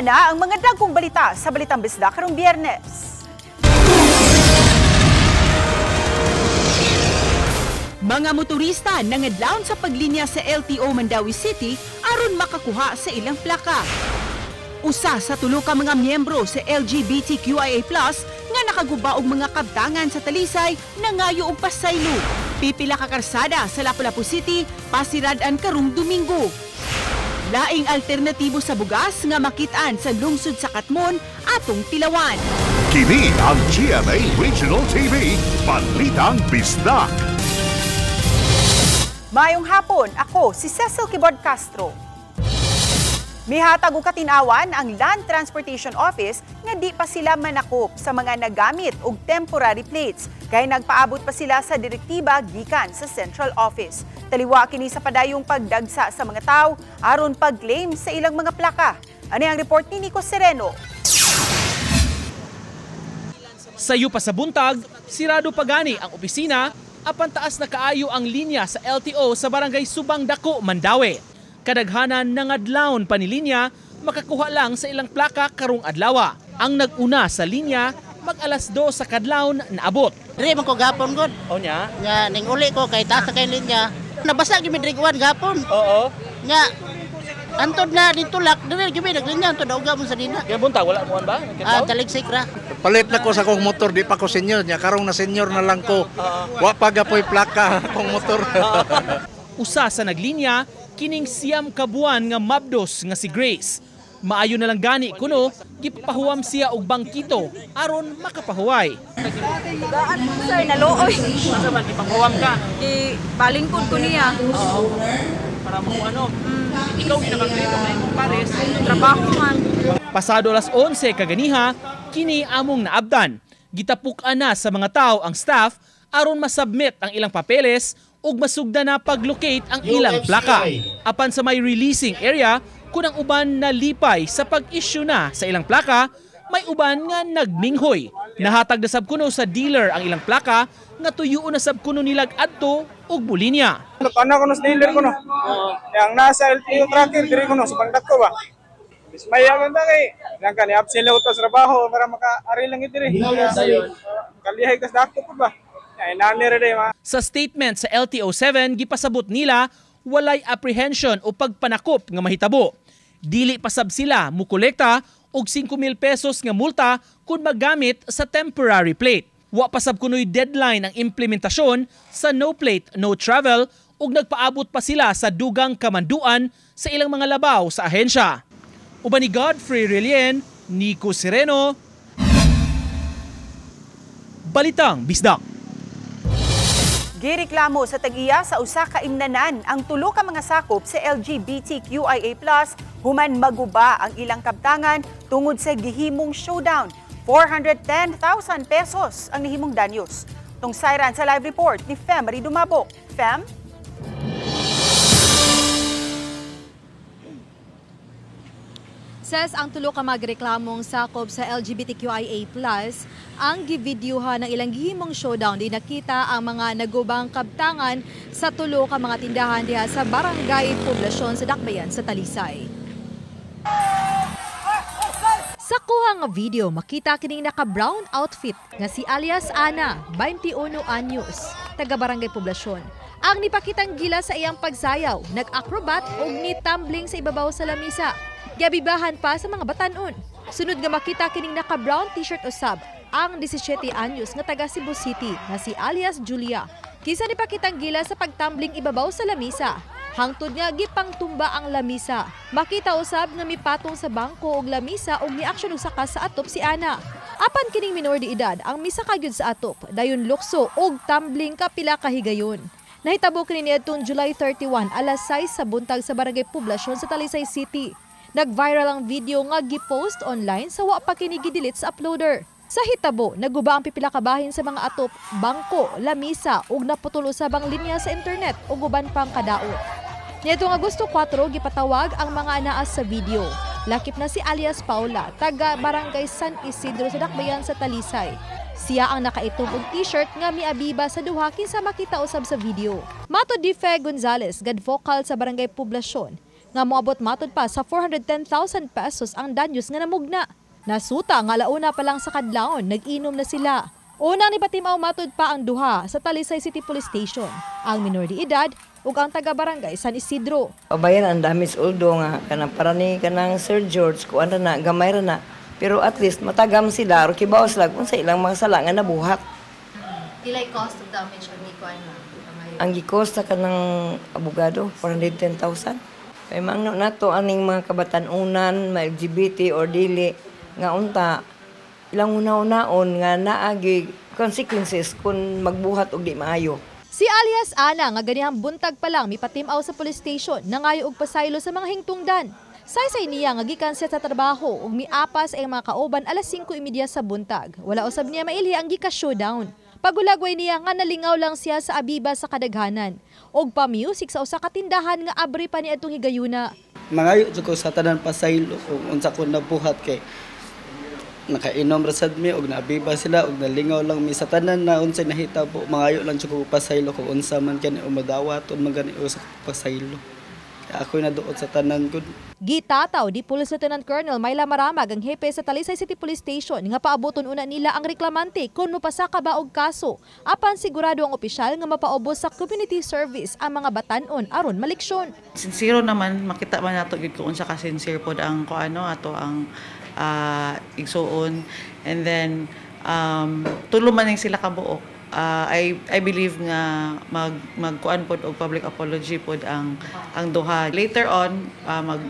Yan na ang mga dagkong balita sa Balitang Bisdak karong Biyernes. Mga motorista nangadlawon sa paglinya sa LTO Mandawi City aron makakuha sa ilang plaka. Usa sa tulo ka mga miyembro sa LGBTQIA+ nga nakaguba og mga kabtangan sa Talisay nangayo og pasaylo. Pipila ka karsada sa Lapu-Lapu City pasirad-an karong Domingo. Laing alternatibo sa bugas nga makitaan sa lungsod sa Katmon atong tilawan. Kini ang GMA Regional TV, Balitang Bisdak. Mayong hapon, ako si Cecil Kibod Castro. Mihatag og katinawan ang Land Transportation Office nga di pa sila manakop sa mga nagamit og temporary plates kay nagpaabot pa sila sa direktiba gikan sa Central Office. Taliwa kini sa padayong pagdagsa sa mga tao aron pag-claim sa ilang mga plaka. Ani ang report ni Nico Sereno. Sayo pa sa buntag, sirado pa gani ang opisina apan taas na kaayo ang linya sa LTO sa barangay Subang Dako, Mandawi. Kadaghanan nangadlawon pa ni linya, makakuha lang sa ilang plaka karong adlaw. Ang naguna sa linya, mag-alas 2 sa kadlawon naabot. Diri man ko gapon gud. O nya? Nga ning uli ko kay taas kay linya. Nabasa gyud mi gapon. Oo. Nga antod na dito lak diri gyud naglinya antod uga mo sa dina. Kaya buntag wala mo ba? Taligsik ra. Palit na ko sa kong motor, di pa ko senior niya. Karong na senior na lang ko. Wa pa gapoy plaka kong motor. Usa sa naglinya, kining siyam kabuan nga mabdos nga si Grace. Maayo na lang gani kuno, gipapahuwam siya og bangkito aron makapahuway. Gaan mo sir, nalooy. Asa man gipapahuwam ka? Balingkod ko niya. Oo. Para mo ano? Ikaw ginakagrito na imong pares. Trabaho man. Pasado alas 11 kaganiha, kini among naabdan. Gitapukan na sa mga tao ang staff aron masubmit ang ilang papeles ug masugda na pag-locate ang ilang plaka. Apan sa may releasing area, kunang uban na lipay sa pag-issue na sa ilang plaka, may uban nga nagminghoy. Nahatag na sabkuno sa dealer ang ilang plaka nga tuyuon na sabkuno nilag adto ug bulinya. Ano ko no sa dealer ko no? Yang nasa LTO tracker diri ko no sa Bangdak ko ba? Bismaya man ta kay nang kani absent lang utos trabaho para maka-ari lang ito diri. Kalihay kas dako pa ba? Sa statement sa LTO7, gipasabot nila walay apprehension o pagpanakop nga mahitabo. Dili pasab sila mukolekta og 5,000 pesos nga multa kung magamit sa temporary plate. Wa pasab kunoy deadline ang implementasyon sa no plate, no travel ug nagpaabot pa sila sa dugang kamanduan sa ilang mga labaw sa ahensya. Uban ni Godfrey Relien, Nico Sereno, Balitang Bisdak. Gireklamo sa tag-iya sa usa ka imnanan ang tulo ka mga sakop sa LGBTQIA+ human maguba ang ilang kabtangan tungod sa gihimong showdown. 410,000 pesos ang nihimong danyos. Tungsayran sa live report ni Fem Marie Dumabok. Fem? Says ang tulo ka magreklamong sakop sa LGBTQIA+, ang givideohan ng ilang gihimong showdown di nakita ang mga nagubang kabtangan sa tulo ka mga tindahan diha sa Barangay Poblasyon sa Dakbayan sa Talisay. Sa kuha nga video, makita kining naka-brown outfit nga si alias Ana, 21 anyos, taga Barangay Poblasyon. Ang nipakitang gila sa iyang pagsayaw, nag-acrobat ug ni-tumbling sa ibabaw sa lamisa. Gabibahan pa sa mga batanon. Sunod nga makita kining naka-brown t-shirt usab ang 17 anyos nga taga Cebu City nga si alias Julia. Kisa ni pakitang gila sa pagtumbling ibabaw sa lamisa. Hangtod nga gipangtumba ang lamisa. Makita usab nga mipatong sa bangko og lamisa og ni-aksyon og saka sa atop si Ana. Apan kining minor de edad ang misa kagyud sa atop, dayon lukso og tumbling kapila ka higayon. Nahitabo kini niadtong July 31 alas 6 sa buntag sa Barangay Poblasyon sa Talisay City. Nag-viral ang video nga gipost online sa wa pa kini gidelete sa uploader. Sa hitabo, naguba ang pipila ka bahin sa mga atop, bangko, lamisa ug naputol usab ang linya sa internet ug uban pang kadaot. Niadtong Agosto 4 gipatawag ang mga anaas sa video. Lakip na si alias Paula, taga Barangay San Isidro sa Dakbayan sa Talisay. Siya ang nakaitom og t-shirt nga miabiba sa duha kinsa makita usab sa video. Mato Dife Gonzales, gad vocal sa Barangay Poblasyon. nga moabot matud pa sa 410,000 pesos ang danyos nga namugna. Nasuta nga alauna pa lang sa kadlawon, nag-inom na sila. Unang nipatimaw matud pa ang duha sa Talisay City Police Station, ang minor de edad ug ang taga-barangay San Isidro. Bayan ang damage uldo nga kanang para ni kanang Sir George ko ana na gamay ra na. Pero at least matagam sila or kibawas lag kung sa ilang mga sala nga nabuhat. Ilay cost of damage ni ko ano? Ang gikosta ka ng abogado, 410,000. Kaya maangno nato aning mga kabatan-unan, mga LGBT or dili, nga unta, ilang una-unaon nga naagi consequences kung magbuhat og di maayo. Si alias Ana nga ganihang buntag pa lang mipatimaw sa police station nangayo og pasaylo sa mga hingtungdan. Saysay niya nga gikan siya sa trabaho ug miapas ay mga kauban alas 5:30 sa buntag. Wala usab niya mailhi ang gika-showdown. Pagulagway niya nga nalingaw lang siya sa abiba sa kadaghanan. Og pa-music sa usa ka tindahan nga abri pa ni adtong higayuna. Mangayo jud ko sa tanan pasaylo kung unsa ko nabuhat kay nakainom ra sad mi og naabiba sila og nalingaw lang mi sa tanan na unsay nahitabo. Mangayo lang jud ko pasaylo kung unsa man kani umadawaton man gani usa pasaylo. Ako na doon sa tanan ko. Gitataw di Police Lieutenant Colonel Myla Maramag ang hepe sa Talisay City Police Station nga paaboton una nila ang reklamante kung mapasa ka ba og kaso apan sigurado ang opisyal nga mapaubos sa community service ang mga batan-on aron maliksyon. Sincere naman makita man nato gid kung unsa ka sincere pod ang kuano ato ang igsuon and then tulo man sila kabuok. I believe nga magkuan pod og public apology pod ang duha. Later on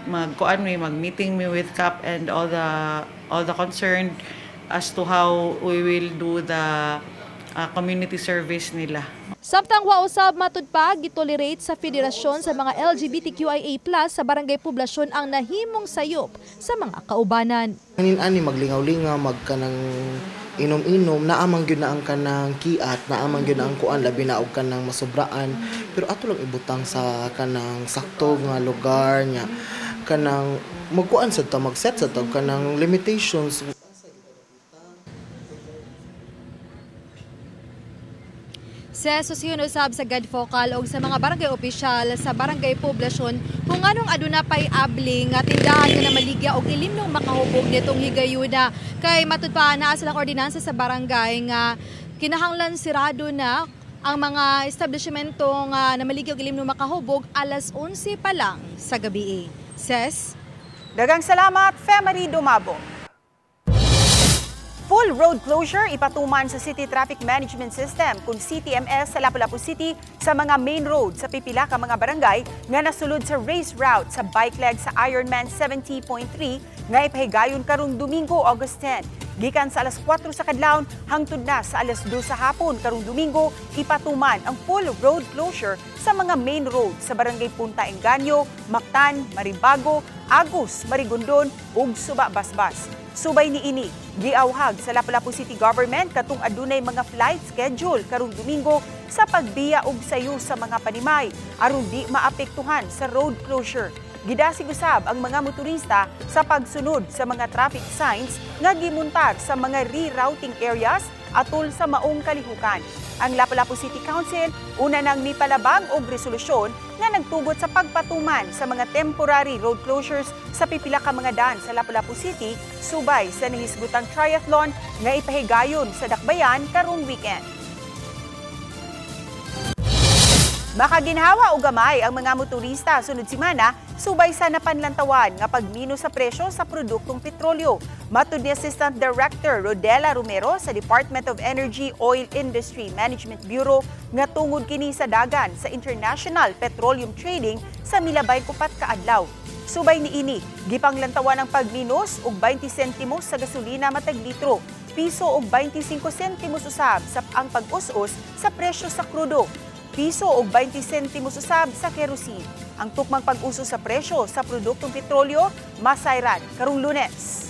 magkuan mag-meeting me with CAP and all the concerned as to how we will do the community service nila. Samtang wa usab matud pa gitolerate sa federasyon sa mga LGBTQIA+ sa barangay poblasyon ang nahimong sayop sa mga kaubanan. Ani maglingaw-lingaw magkanang inom-inom naamang gyud na ang kanang kiat, naamang gyud na ang kuan labi na og kanang masubraan. Pero ato lang ibutang sa kanang sakto nga lugar nya kanang magkuan sa ta mag-set sa ta kanang limitations. Sa susyon usab sa GADFOCAL o sa mga barangay opisyal sa barangay poblasyon kung anong aduna pay abling nga tindahan nga na maligya og ilimnong makahubog nitong higayuna kay matud pa naa silang ordinansa sa barangay nga kinahanglan sirado na ang mga establishmento nga na maligya og ilimnong makahubog alas 11 pa lang sa gabi. Ses daghang salamat Femery Dumabo. Full road closure ipatuman sa City Traffic Management System kung CTMS sa Lapu-Lapu City sa mga main road sa pipila ka mga barangay nga nasulod sa race route sa bike leg sa Ironman 70.3 nga ipahigayon karong Domingo, August 10. Gikan sa alas 4 sa kadlawon hangtod na sa alas 2 sa hapon karong Domingo ipatuman ang full road closure sa mga main road sa barangay Punta Engaño, Mactan, Maribago, Agus, Marigondon ug Suba Basbas. Subay ni ini, giawhag sa Lapu-Lapu City Government katong adunay mga flight schedule karong Domingo sa pagbiya og sayo sa mga panimay aron di maapektuhan sa road closure. Gidasig usab ang mga motorista sa pagsunod sa mga traffic signs nga gimuntar sa mga rerouting areas atol sa maong kalihukan. Ang Lapu-Lapu City Council una nang mipalabag og resolusyon nga nagtugot sa pagpatuman sa mga temporary road closures sa pipila ka mga daan sa Lapu-Lapu City subay sa nahisgutang triathlon nga ipahigayon sa Dakbayan karong weekend. Makaginhawa og gamay ang mga motorista sunod semana subay sa napanlantawan nga pagmino sa presyo sa produktong petrolyo. Matud ni Assistant Director Rodela Romero sa Department of Energy Oil Industry Management Bureau nga tungod kini sa dagan sa international petroleum trading sa milabay kupat ka adlaw. Subay ni ini, gipanglantawan ang pagminos og 20 sentimos sa gasolina matag litro, piso og 25 sentimos usab sa ang pag-us-us sa presyo sa krudo, piso og 20 sentimos usab sa kerosene. Ang tukmang pag-uso sa presyo sa produktong petrolyo masayran karong Lunes.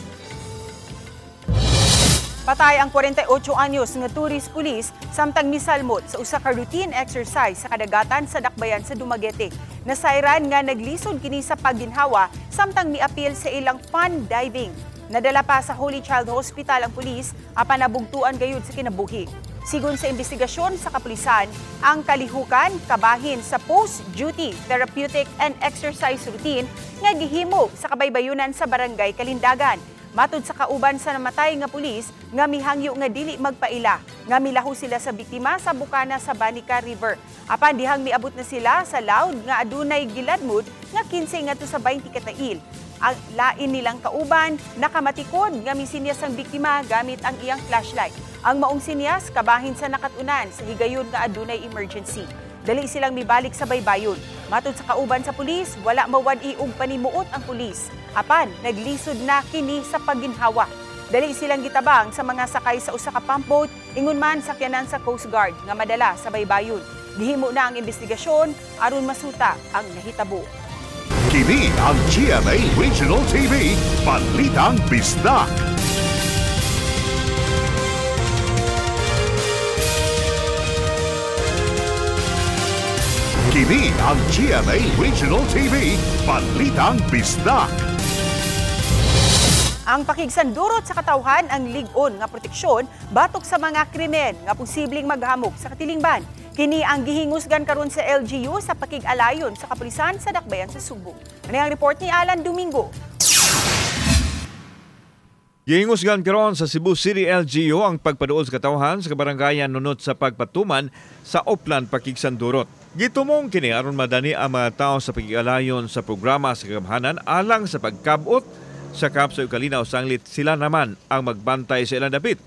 Patay ang 48 anyos nga tourist police samtang misalmot sa usa ka routine exercise sa kadagatan sa Dakbayan sa Dumaguete. Nasayran nga naglisod kini sa pagginhawa samtang miapil sa ilang fun diving. Nadala pa sa Holy Child Hospital ang pulis apan nabugtuan gayud sa kinabuhi. Sigun sa investigasyon sa kapulisan, ang kalihukan kabahin sa post-duty therapeutic and exercise routine nga gihimo sa kabaybayunan sa barangay Kalindagan. Matud sa kauban sa namatay nga pulis, nga mihangyo nga dili magpaila, nga milaho sila sa biktima sa bukana sa Banica River. Apan dihang miabot na sila sa Laud nga adunay giladmod nga 15 ngadto sa 20 katail. Ang lain nilang kauban, nakamatikod nga misinyas ang biktima gamit ang iyang flashlight. Ang maong sinyas kabahin sa nakatunan sa higayon nga adunay emergency. Dali silang mibalik sa baybayon. Matud sa kauban sa pulis, wala mawad-i og panimuot ang pulis. Apan, naglisod na kini sa pagginhawa. Dali silang gitabang sa mga sakay sa usa ka pump boat, ingon man sakyanan sa Coast Guard nga madala sa baybayon. Gihimo na ang investigasyon aron masuta ang nahitabo. Kini ang GMA Regional TV, Balitang Bisdak. Kini ang GMA Regional TV, Balitang Bisdak. Ang pakigsandurot sa katawhan ang lig-on nga proteksyon batok sa mga krimen nga posibleng maghamog sa katilingban. Kini ang gihingusgan karon sa LGU sa pakig-alayon sa kapulisan sa Dakbayan sa Subo. Ano ang report ni Alan Domingo? Gihingusgan karon sa Cebu City LGU ang pagpaduol sa katawhan sa kabarangayan nunot sa pagpatuman sa Oplan Pakigsandurot. Gitumong kini aron madani ang mga tao sa pakig-alayon sa programa sa kagamhanan alang sa pagkabot sa Kapsa ug Kalinaw sanglit sila naman ang magbantay sa ilang dapit.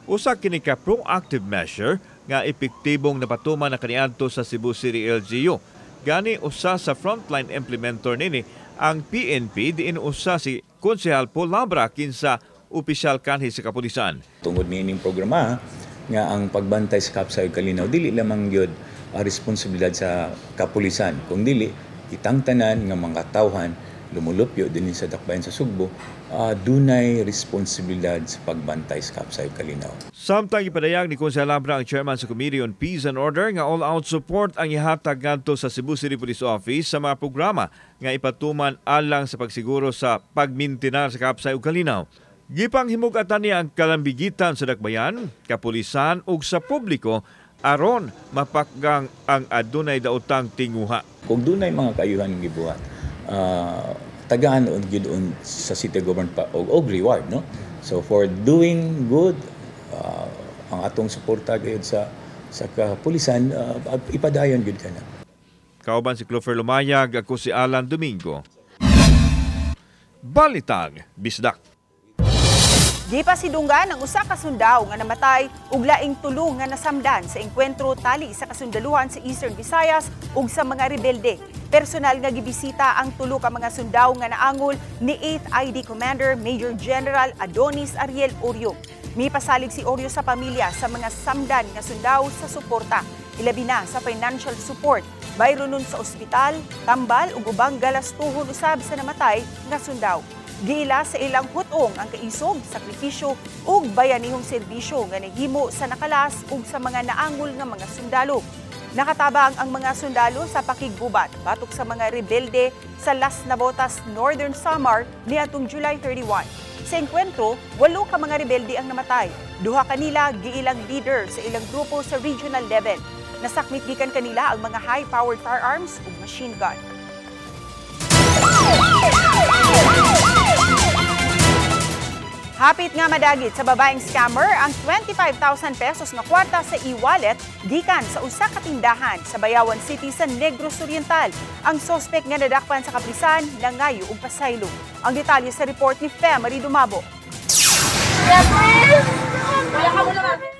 Usa kini ka proactive measure nga epektibong napatuman na kaniadto sa Cebu City LGU. Gani usa sa frontline implementer nini ang PNP diin usa si Konsehal Paul Labra kinsa opisyal kanhi sa kapulisan. Tungod niining programa nga ang pagbantay sa Kapsa ug Kalinaw dili lamang gyud responsibilidad sa kapulisan, kung dili kitang tanan nga mga tawhan lumulupyo din sa Dakbayan sa Sugbo, dunay responsibilidad sa pagbantay sa Kapsa ug Kalinaw. Samtang ipadayag ni Konsehal Labra ang chairman sa Committee on Peace and Order nga all-out support ang ihatag ngadto sa Cebu City Police Office sa mga programa nga ipatuman alang sa pagsiguro sa pagmintinar sa Kapsa ug Kalinaw. Gipanghimug-atan niya ang kalambigitan sa Dakbayan, kapulisan ug sa publiko aron mapakgang ang adunay daotang tinguha. Kung dunay mga kaayuhan gibuhat, tagaan on gyud sa city government og reward, no? So for doing good, ang atong suporta gyud sa kapulisan, ipadayon gyud kana. Kauban si Clover Lumayag, ako si Alan Domingo. Balitang Bisdak. Di pa sidunggan ang usa ka sundaw nga namatay ug laing tulo nga nasamdan sa engkwentro tali sa kasundaluhan sa Eastern Visayas ug sa mga rebelde. Personal nga gibisita ang tulo ka mga sundaw nga naangol ni 8th ID Commander Major General Adonis Ariel Oryo. Mipasalig si Oryo sa pamilya sa mga samdan nga sundaw sa suporta, ilabi na sa financial support, bayro nun sa ospital, tambal ug ubang galastuhon usab sa namatay nga sundaw. Giila sa ilang hutong ang kaisog, sakripisyo ug bayanihong serbisyo nga nahimo sa nakalas ug sa mga naangol nga mga sundalo. Nakatabang ang mga sundalo sa pakiggubat batok sa mga rebelde sa Las Navotas, Northern Samar niadtong July 31. Sa engkwentro, 8 ka mga rebelde ang namatay. 2 kanila giilang leader sa ilang grupo sa regional level. Nasakmit gikan kanila ang mga high-powered firearms ug machine gun. Hapit nga madagit sa babaeng scammer ang 25,000 pesos nga kwarta sa e-wallet gikan sa usa ka tindahan sa Bayawan City sa Negros Oriental. Ang sospek nga nadakpan sa kapulisan nangayo og pasaylo. Ang detalye sa report ni Fe Marie Dumabo.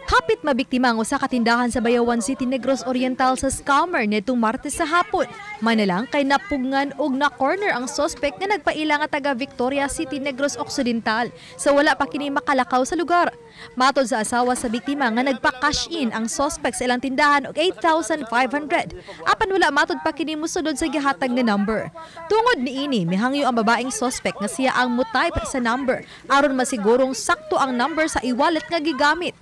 Hapit mabiktima ang usa ka tindahan sa Bayawan City, Negros Oriental sa scammer nitong Martes sa hapon. Manalang kay napungan og na-corner ang suspect nga nagpaila nga taga Victoria City, Negros Occidental sa wala pa kini makalakaw sa lugar. Matod sa asawa sa biktima nga nagpa-cash in ang suspect sa ilang tindahan og 8,500. Apan wala matod pa kini mosunod sa gihatag nga number. Tungod niini, mihangyo ang babaeng suspect nga siya ang mo-type sa number aron masigurong sakto ang number sa e-wallet nga gigamit.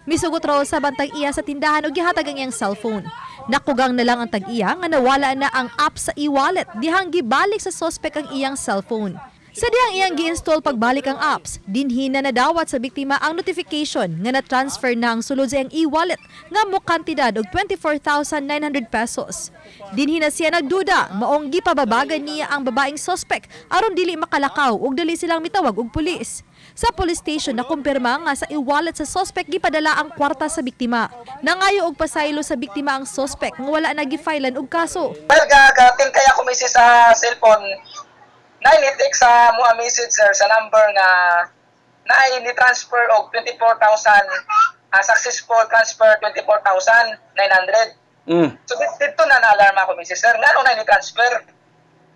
Misugot raw sa bantang iya sa tindahan o gihatag ang iyang cellphone. Nakugang na lang ang tag-iya nga nawala na ang app sa e-wallet dihang gibalik sa suspect ang iyang cellphone. Sa diyang iyang gi-install pagbalik ang apps, dinhin na nadawat sa biktima ang notification nga na-transfer na ang sulod sa iyang e-wallet nga mo kantidad og 24,900 pesos. Dinhin na siya nagduda maong gipababagan niya ang babaeng suspect aron dili makalakaw ug dili silang mitawag og pulis. Sa police station nakumpirma nga sa e-wallet sa suspect gipadala ang kwarta sa biktima. Nangayo og pasaylo sa biktima ang suspect nga wala na gi-filean og kaso. Well, gagating kaya ko message sa cellphone. Nainitik sa mga message sir sa number nga na-transfer og 24,000 successful transfer 24,900. So dito na na-alarm ako message sir ngano na-transfer.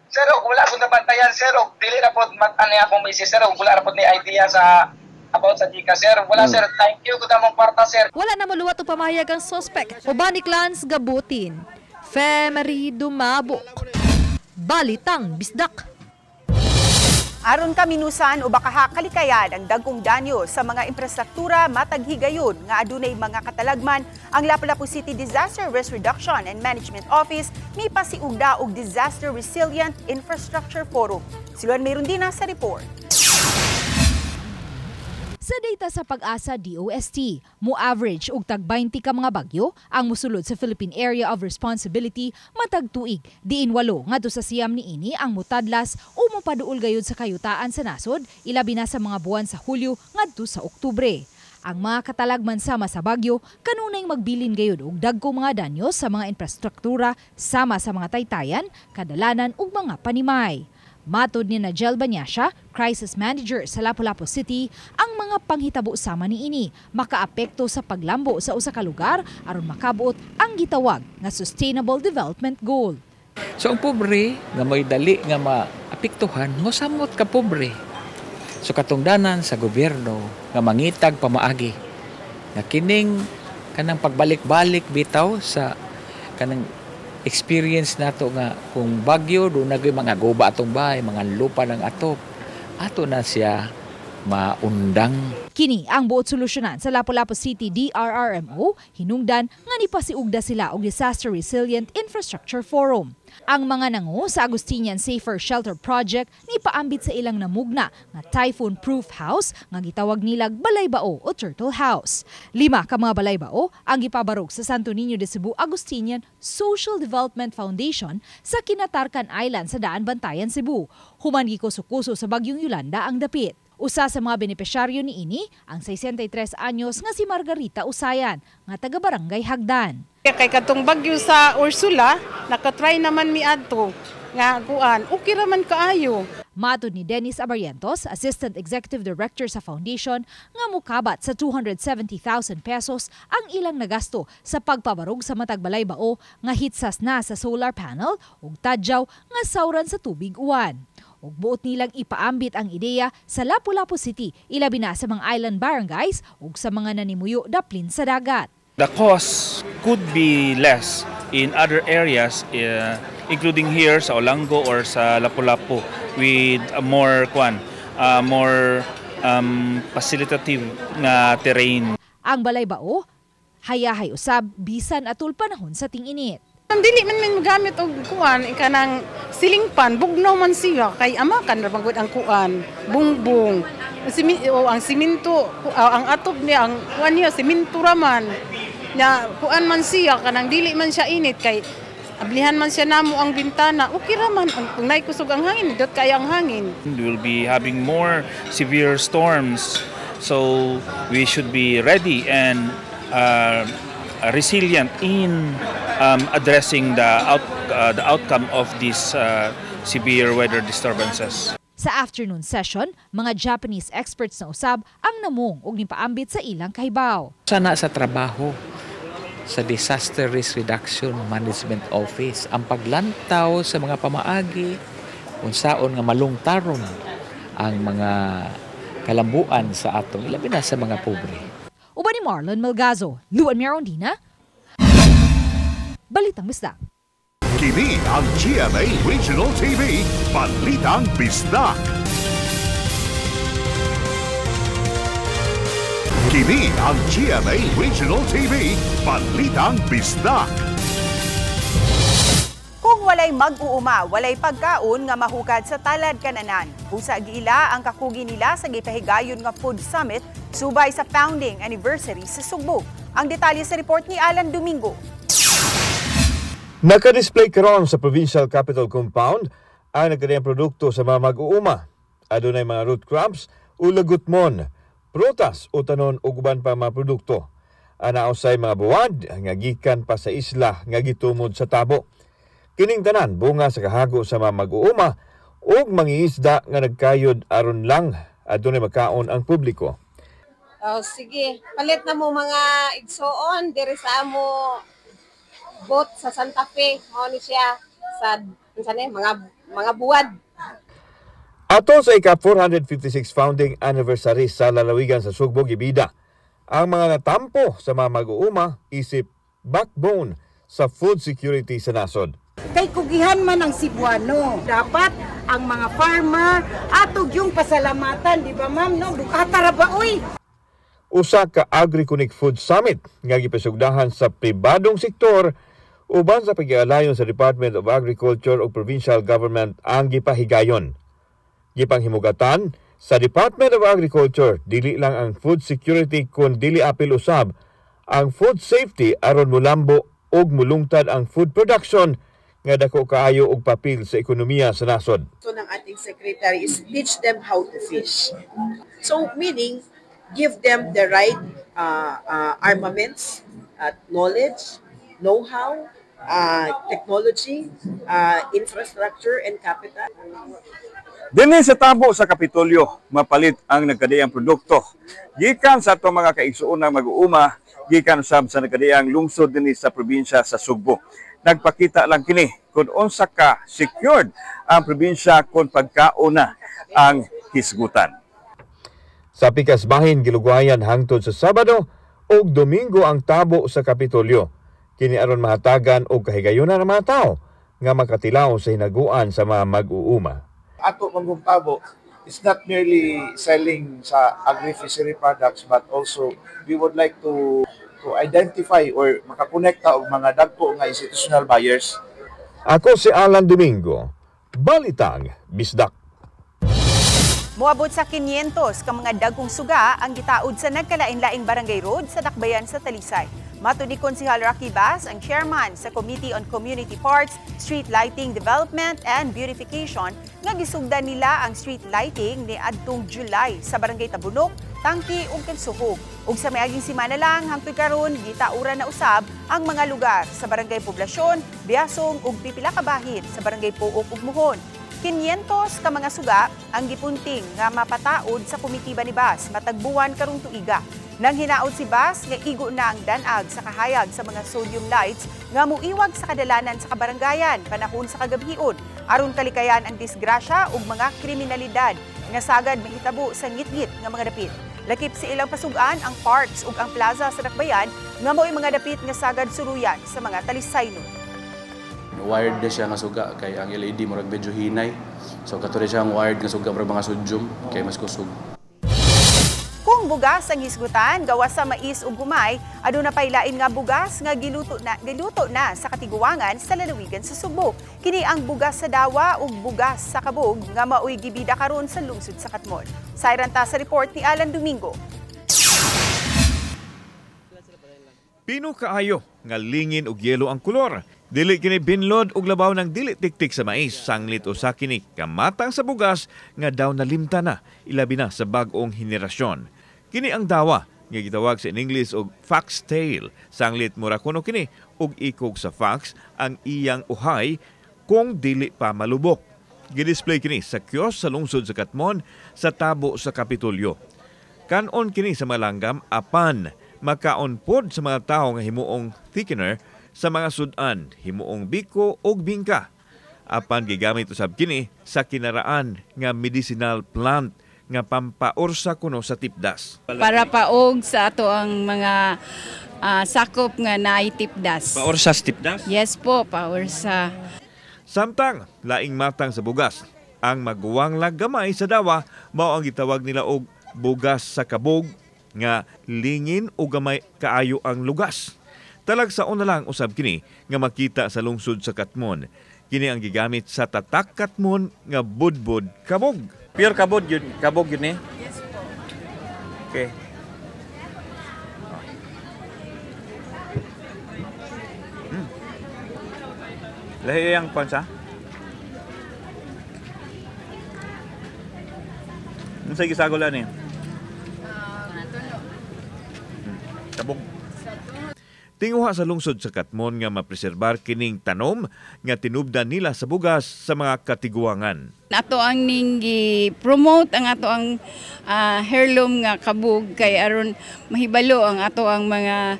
Sir, wala ko nabantayan sir, dili na po matani akong message sir, wala na po ni idea sa about sa Gcash sir. Wala sir, thank you ko damong kwarta sir. Wala na maluwat o pamayag ang suspect. Ubani clans gabutin. Femery dumabok. Balitang bisdak. Aron kaminusan o baka kalikayan ang dagkong danyo sa mga infrastruktura matag higayon nga adunay mga katalagman ang Lapu-Lapu City Disaster Risk Reduction and Management Office mi pasiugda og Disaster Resilient Infrastructure Forum. Siluan mayroon din sa report. Sa data sa Pag-asa DOST, mo-average og tag 20 ka mga bagyo ang musulod sa Philippine Area of Responsibility matag tuig. Diin 8 ngadto sa siyam niini ang mutadlas o mopaduol gayud sa kayutaan sa nasod, ilabi na sa mga buwan sa Hulyo ngadto sa Oktubre. Ang mga katalagman sama sa bagyo kanunay magbilin gayud og dagkong mga danyo sa mga infrastruktura sama sa mga taytayan, kadalanan ug mga panimay. Matod ni Najel Banyasha, Crisis Manager sa Lapu-Lapu City, ang mga panghitabo sama niini makaapekto sa paglambo sa usa ka lugar aron makabuot ang gitawag nga Sustainable Development Goal. So ang pobre nga may dali nga maapektuhan, mosamot ka pobre. So katungdanan sa gobyerno nga mangitag pamaagi nga kining kanang pagbalik-balik bitaw sa kanang experience nato nga kung bagyo do nagay mga guba atong bahay, mga lupa ng atop, ato na siya maundang. Kini ang buot solusyonan sa Lapu-Lapu City DRRMO, hinungdan nga nipasiugda sila og Disaster Resilient Infrastructure Forum. Ang mga nangu sa Agustinian Safer Shelter Project nipaambit sa ilang namugna nga typhoon-proof house nga gitawag nilag Balaybao o Turtle House. 5 ka mga balaybao ang gipabarog sa Santo Niño de Cebu Agustinian Social Development Foundation sa Kinatarkan Island sa Daan Bantayan, Cebu. Human gikuso-kuso sa bagyong Yolanda ang dapit. Usa sa mga benepisyaryo niini ang 63 anyos nga si Margarita Usayan nga taga Barangay Hagdan. Kay katong bagyo sa Ursula, nakatry naman mi adto nga kuan, okay raman kaayo. Matod ni Dennis Abarientos, Assistant Executive Director sa Foundation, nga mukabat sa 270,000 pesos ang ilang nagasto sa pagpabarog sa matag balaybao nga hitsas na sa solar panel ug tadyaw nga sauran sa tubig uwan. Ug buot nilang ipaambit ang ideya sa Lapu-Lapu City, ilabi na sa mga island barangays ug sa mga nanimuyo daplin sa dagat. The cost could be less in other areas, including here sa Olango or sa Lapu-Lapu, with a more facilitative na terrain. Ang balaybao, hayahay usab bisan atul panahon sa ting-init. Dili man magamit og kuan kanang silingpan, bugnaw man siya kay amakan ra magud ang kuan, bungbong. Ang siminto, ang atop niya, ang kuan niya siminto ra man. Nya kuan man siya kanang dili man siya init kay ablihan man siya namo ang bintana, okay ra man kung nay kusog ang hangin, dot kay ang hangin. We will be having more severe storms, so we should be ready and resilient in addressing the outcome of these severe weather disturbances. Sa afternoon session, mga Japanese experts na usab ang namong og nipaambit sa ilang kahibaw. Sana sa trabaho sa Disaster Risk Reduction Management Office ang paglantaw sa mga pamaagi unsaon nga malungtaron ang mga kalambuan sa atong ilabi na sa mga pobre. Uban ni Marlon Melgazo, Luan Mirondina, Balitang Bisdak. Kini ang GMA Regional TV, Balitang Bisdak. Kini ang GMA Regional TV, Balitang Bisdak. Kung wala walay mag-uuma, walay pagkaon nga mahukad sa talad kananan. Busa giila ang kakugi nila sa gipahigayon nga Food Summit subay sa founding anniversary sa Sugbo. Ang detalye sa report ni Alan Domingo. Naka-display karon sa Provincial Capitol Compound ang nagkadayang produkto sa mga mag-uuma. Adunay mga root crops o lagutmon, prutas o tanon o guban pa mga produkto. Anausay mga buwad nga gikan pa sa isla nga gitumod sa tabo. Kining tanan bunga sa kahago sa mga mag-uuma ug mangiisda nga nagkayod aron lang adunay makaon ang publiko. Oh, sige, palit na mo mga igsoon diri sa amo boat sa Santa Fe. Mao ni siya sa mga buwad. Ato sa ika-456 founding anniversary sa lalawigan sa Sugbo gibida, ang mga natampo sa mga mag-uuma isip backbone sa food security sa nasod. Kay kugihan man ang Cebuano, dapat ang mga farmer atog yung pasalamatan, di ba ma'am, no? Bukata ra ba oy? Usa ka Agri-Conic Food Summit nga gipasugdahan sa pribadong sektor uban sa pag-ialayon sa Department of Agriculture o Provincial Government ang gipahigayon. Gipanghimugatan sa Department of Agriculture, dili lang ang food security kun dili apil usab ang food safety aron mulambo og mulungtad ang food production nga dako kaayo og papel sa ekonomiya sa nasod. So ng ating secretary is teach them how to fish. So meaning give them the right armaments, knowledge, know-how, technology, infrastructure and capital. Dinhi sa tabo sa Kapitolyo, mapalit ang nagkadayang produkto. Gikan sa atong mga kaigsuonang mag-uuma, gikan sab sa nagkadayang lungsod dinhi sa probinsya sa Sugbo. Nagpakita lang kini kung unsa ka secured ang probinsya kung pagkauna ang hisgutan. Sa pikas bahin gilugwayan hangtod sa Sabado ug Domingo ang tabo sa Kapitolyo. Kini aron mahatagan og kahigayunan ng mga tao nga makatilaw sa hinaguan sa mga mag-uuma. Ato manggong tabo is not merely selling sa agri-fishery products but also we would like to identify or makakonekta og mga dagko nga institutional buyers. Ako si Alan Domingo, Balitang Bisdak. Moabot sa 500 ka mga dagkong suga ang gitaod sa nagkalain-laing barangay road sa Dakbayan sa Talisay. Matod ni Konsehal Rocky Bass, ang chairman sa Committee on Community Parks, Street Lighting Development and Beautification, nga gisugdan nila ang street lighting ni adtong July sa barangay Tabunok, Tangki ug Kansuhog. Ug sa miaging semana lang hangtod karon gitaura na usab ang mga lugar sa barangay Poblasyon, Biasong ug pipila ka bahin sa barangay Puok ug Muhon. 500 ka mga suga ang gipunting nga mapataod sa komitiba ni Bass matagbuwan karong tuiga. Nang hinaot si Bass nga igo na ang danag sa kahayag sa mga sodium lights nga muiwag sa kadalanan sa kabarangayan panahon sa kagabhion aron kalikayan ang disgrasya ug mga kriminalidad nga sagad mahitabo sa ngitgit nga mga dapit. Lakip sa ilang pasugaan ang parks ug ang plaza sa Dakbayan nga mao'y mga dapit nga sagad suruyan sa mga Talisaynon. Wired na siya nga suga kay ang LED murag medyo hinay. So kato siya ang wired nga suga para mga sodium kay mas kusog. Kung bugas ang hisgutan gawas sa mais ug gumay, aduna pay lain nga bugas nga giluto na sa katiguangan sa lalawigan sa Sugbo. Kini ang bugas sa dawa ug bugas sa kabog nga mao'y gibida karon sa lungsod sa Katmon. Sayran ta sa report ni Alan Domingo. Pino kaayo nga lingin og yelo ang kolor. Dili kini binlod og labaw ng dili tiktik sa mais, sanglit usa kini kamatang sa bugas nga daw nalimta na ilabi na sa bag-ong henerasyon. Kini ang dawa nga gitawag sa English og foxtail. Sanglit mura kuno kini og ikog sa fox ang iyang uhay kung dili pa malubok. Gidisplay kini sa kiosk sa lungsod sa Katmon sa tabo sa Kapitolyo. Kanon kini sa malanggam apan makaon pod sa mga tawo nga himuong thickener sa mga sudan, himuong biko o bingka. Apan gigamit usab kini sa kinaraan nga medicinal plant nga pampaursa kuno sa tipdas. Para paog sa ato ang mga sakop nga naay tipdas. Paursa sa tipdas? Yes po, paursa. Samtang laing matang sa bugas, ang maguwang lang gamay sa dawa mao ang gitawag nila og bugas sa kabog nga lingin o gamay kaayo ang lugas. Talag sa una lang usab kini nga makita sa lungsod sa Katmon. Kini ang gigamit sa tatak katmon nga budbud kabog. Pure kabog yun eh? Yes po. Okay. Lahi yang pansa? Ano sa gisagolan eh? Kabog. Tinguha sa lungsod sa Katmon nga mapreserbar kining tanom nga tinubdan nila sa bugas sa mga katiguangan. Ato ang ning promote ang ato ang heirloom nga kabug kay aron mahibalo ang ato ang mga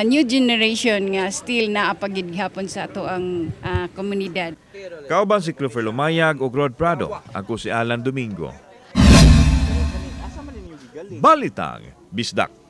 new generation nga still naapagid gihapon sa ato ang komunidad. Kauban si Clover Lumayag ug Rod Prado, ako si Alan Domingo. Balitang Bisdak.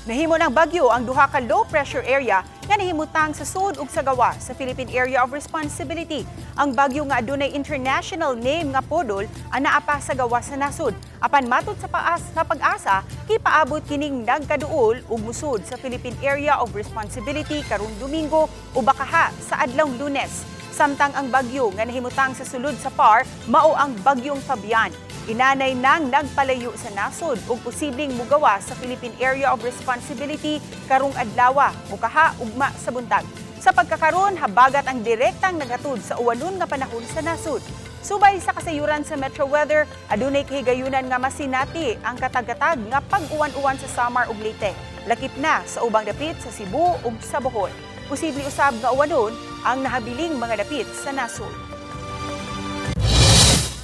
Nahimo ng bagyo ang duha ka low pressure area nga nahimutang sa sud ug sa gawa sa Philippine Area of Responsibility. Ang bagyo nga adunay international name nga Podol ang naapa sa gawa sa nasud. Apan matud sa pag-asa, kipaabot kining nagkaduol ug musud sa Philippine Area of Responsibility karong Domingo o bakaha sa adlawng Lunes. Samtang ang bagyo nga nahimutang sa sulod sa PAR mao ang bagyong Fabian. Inanay nang nagpalayo sa nasod ug posibleng mugawa sa Philippine Area of Responsibility karong adlaw o kaha ugma sa buntag. Sa pagkakaron, habagat ang direktang naghatod sa uwanon nga panahon sa nasod. Subay sa kasayuran sa Metro Weather, adunay kahigayunan nga masinati ang katagatag nga pag-uwan-uwan sa Samar ug Leyte. Lakip na sa ubang dapit sa Cebu ug sa Bohol. Posible usab nga uwanon ang nahabiling mga dapit sa nasod.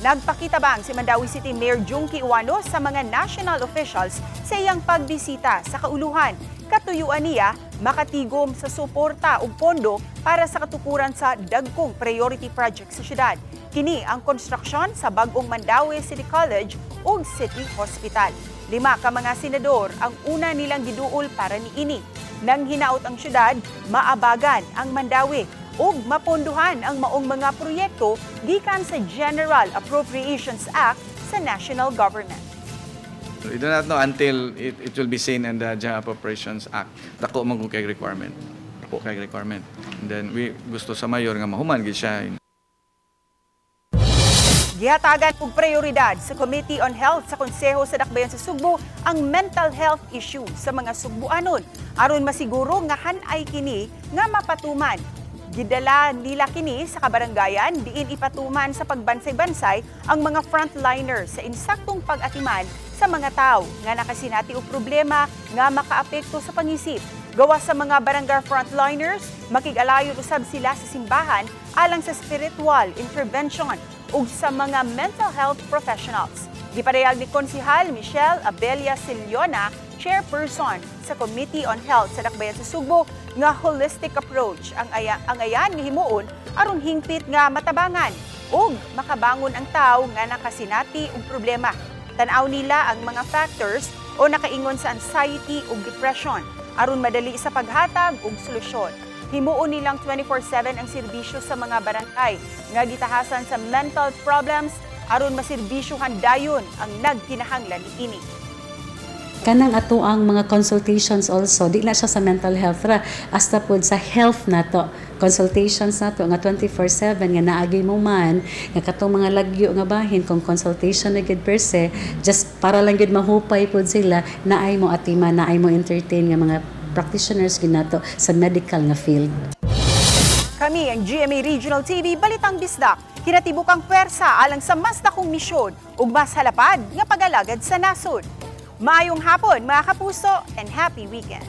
Nagpakitabang si Mandawi City Mayor Junkie Uwano sa mga national officials sa iyang pagbisita sa kauluhan. Katuyuan niya makatigom sa suporta ug pondo para sa katukuran sa dagkong priority project sa syudad. Kini ang konstruksyon sa bagong Mandawi City College ug City Hospital. 5 ka mga senador ang una nilang giduol para niini. Nang hinaot ang syudad, maabagan ang Mandawi ug mapondohan ang maong mga proyekto gikan sa General Appropriations Act sa national government. We do not know until it will be seen in the General Appropriations Act. Dako man kay requirement. Dako kay requirement. And then we gusto sa mayor nga mahuman gid siya. Gihatagan og prioridad sa Committee on Health sa Konseho sa Dakbayan sa Sugbo ang mental health issue sa mga Sugboanon aron masiguro nga hanay kini nga mapatuman. Gidala nila kini sa kabarangayan diin ipatuman sa pagbansay-bansay ang mga frontliners sa insaktong pag-atiman sa mga tao nga nakasinati og problema nga makaapekto sa pangisip. Gawa sa mga barangay frontliners, makig-alayon usab sila sa simbahan alang sa spiritual intervention ug sa mga mental health professionals. Giparehag ni Konsehal Michelle Abelia Siliona, chairperson sa Committee on Health sa Dakbayan sa Sugbo, nga holistic approach ang ayan nga himuon aron hingpit nga matabangan ug makabangon ang tawo nga nakasinati og problema. Tan-aw nila ang mga factors o nakaingon sa anxiety ug depression aron madali sa paghatag og solusyon. Himuon nilang 24/7 ang serbisyo sa mga barangay nga gitahasan sa mental problems aron maserbisyohan dayon ang nagkinahanglan niini. Kanang ato ang mga consultations also, di na siya sa mental health ra, hasta pod sa health nato. Consultations nato nga 24/7 nga naagi mo man, nga katong mga lagyo nga bahin kung consultation na gid per se, just para lang gid mahupay pod sila, naay mo atiman, naay mo entertain nga mga practitioners gid nato sa medical nga field. Kami ang GMA Regional TV Balitang Bisdak. Kinatibukang pwersa alang sa mas dakong misyon ug mas halapad nga pag-alagad sa nasod. Maayong hapon mga kapuso and happy weekend!